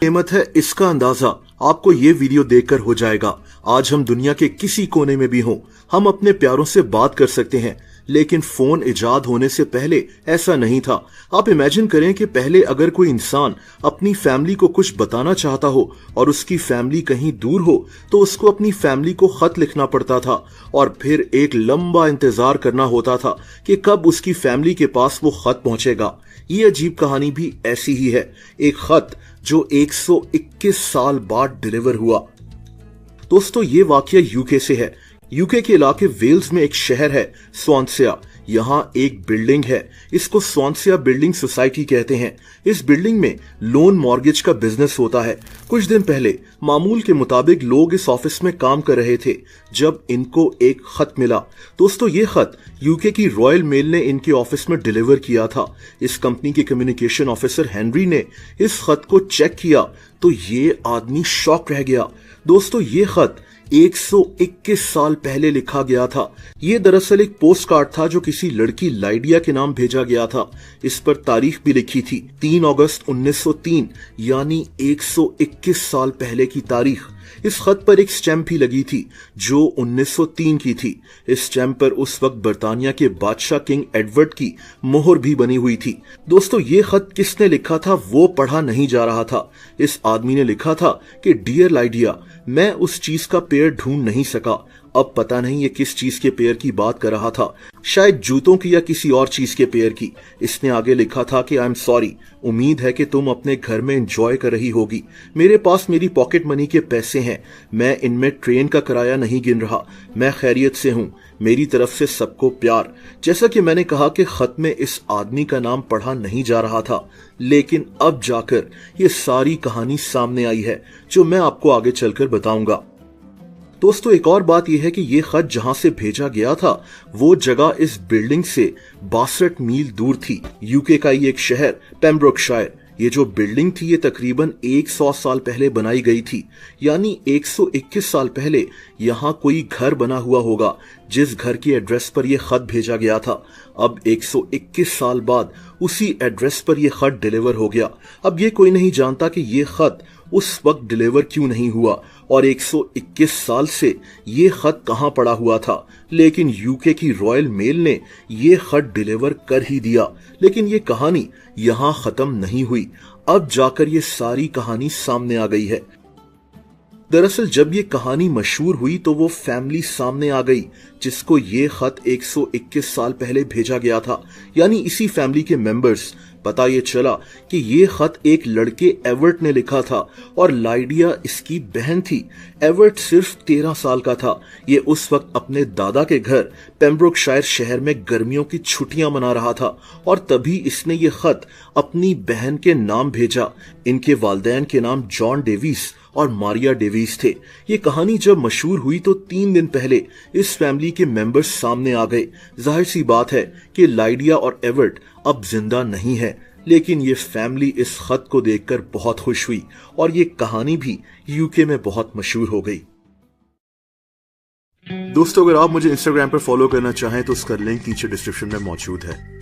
कीमत है इसका अंदाजा आपको ये वीडियो देखकर हो जाएगा। आज हम दुनिया के किसी कोने में भी हों, हम अपने प्यारों से बात कर सकते हैं, लेकिन फोन इजाद होने से पहले ऐसा नहीं था। आप इमेजिन करें कि पहले अगर कोई इंसान अपनी फैमिली को कुछ बताना चाहता हो और उसकी फैमिली कहीं दूर हो तो उसको अपनी फैमिली को खत लिखना पड़ता था और फिर एक लंबा इंतजार करना होता था कि कब उसकी फैमिली के पास वो खत पहुंचेगा। ये अजीब कहानी भी ऐसी ही है, एक खत जो 121 साल बाद डिलीवर हुआ। दोस्तों, ये वाकया यूके से है। यूके के इलाके वेल्स में एक शहर है स्वांसिया। यहाँ एक बिल्डिंग है, इसको स्वांसिया बिल्डिंग सोसाइटी कहते हैं। इस बिल्डिंग में लोन मॉर्गेज का बिजनेस होता है। कुछ दिन पहले मामूल के मुताबिक लोग इस ऑफिस में काम कर रहे थे जब इनको एक खत मिला। दोस्तों, ये खत यूके की रॉयल मेल ने इनके ऑफिस में डिलीवर किया था। इस कंपनी के कम्युनिकेशन ऑफिसर हेनरी ने इस खत को चेक किया तो ये आदमी शॉक रह गया। दोस्तों, ये खत 121 साल पहले लिखा गया था। ये दरअसल एक पोस्ट कार्ड था जो किसी लड़की लाइडिया के नाम भेजा गया था। इस पर तारीख भी लिखी थी 3 अगस्त 1903, यानी 121 साल पहले की तारीख। इस खत पर एक स्टैम्प भी लगी थी जो 1903 की थी। इस स्टैम्प पर उस वक्त बर्तानिया के बादशाह किंग एडवर्ड की मोहर भी बनी हुई थी। दोस्तों, ये खत किसने लिखा था वो पढ़ा नहीं जा रहा था। इस आदमी ने लिखा था कि डियर लाइडिया, मैं उस चीज का पेयर ढूंढ नहीं सका। अब पता नहीं ये किस चीज के पेयर की बात कर रहा था, शायद जूतों की या किसी और चीज के पेयर की। इसने आगे लिखा था कि आई एम सॉरी, उम्मीद है कि तुम अपने घर में एंजॉय कर रही होगी। मेरे पास मेरी पॉकेट मनी के पैसे हैं, मैं इनमें ट्रेन का किराया नहीं गिन रहा। मैं खैरियत से हूँ, मेरी तरफ से सबको प्यार। जैसा कि मैंने कहा कि खत में इस आदमी का नाम पढ़ा नहीं जा रहा था, लेकिन अब जाकर ये सारी कहानी सामने आई है जो मैं आपको आगे चलकर बताऊंगा। दोस्तों, एक और बात यह है कि यह खत जहां से भेजा गया था वो जगह इस बिल्डिंग से 62 मील दूर थी। यूके का ही एक शहर पेम्ब्रोकशायर। ये जो बिल्डिंग थी ये तकरीबन 100 साल पहले बनाई गई थी, यानी 121 साल पहले यहाँ कोई घर बना हुआ होगा जिस घर की एड्रेस पर यह खत भेजा गया था। अब 121 साल बाद उसी एड्रेस पर यह खत डिलीवर हो गया। अब ये कोई नहीं जानता कि यह खत उस वक्त डिलीवर क्यों नहीं हुआ और 121 साल से ये खत कहां पड़ा हुआ था, लेकिन यूके की रॉयल मेल ने ये खत डिलीवर कर ही दिया। लेकिन ये कहानी यहां खत्म नहीं हुई, अब जाकर ये सारी कहानी सामने आ गई है। दरअसल जब ये कहानी मशहूर हुई तो वो फैमिली सामने आ गई जिसको ये खत 121 साल पहले भेजा गया था, यानी इसी फैमिली के मेंबर्स। पता ये चला कि ये खत एक लड़के एवर्ट ने लिखा था और लाइडिया इसकी बहन थी। एवर्ट सिर्फ 13 साल का था। ये उस वक्त अपने दादा के घर पेम्ब्रोकशायर शहर में गर्मियों की छुट्टियां मना रहा था और तभी इसने ये खत अपनी बहन के नाम भेजा। इनके वालिदैन के नाम जॉन डेविस और मारिया डेविस थे। ये कहानी जब मशहूर हुई तो 3 दिन पहले इस फैमिली के मेंबर्स सामने आ गए। जाहिर सी बात है कि लाइडिया और एवर्ट अब जिंदा नहीं है, लेकिन ये फैमिली इस खत को देखकर बहुत खुश हुई और ये कहानी भी यूके में बहुत मशहूर हो गई। दोस्तों, अगर आप मुझे इंस्टाग्राम पर फॉलो करना चाहें तो उसका लिंक नीचे डिस्क्रिप्शन में मौजूद है।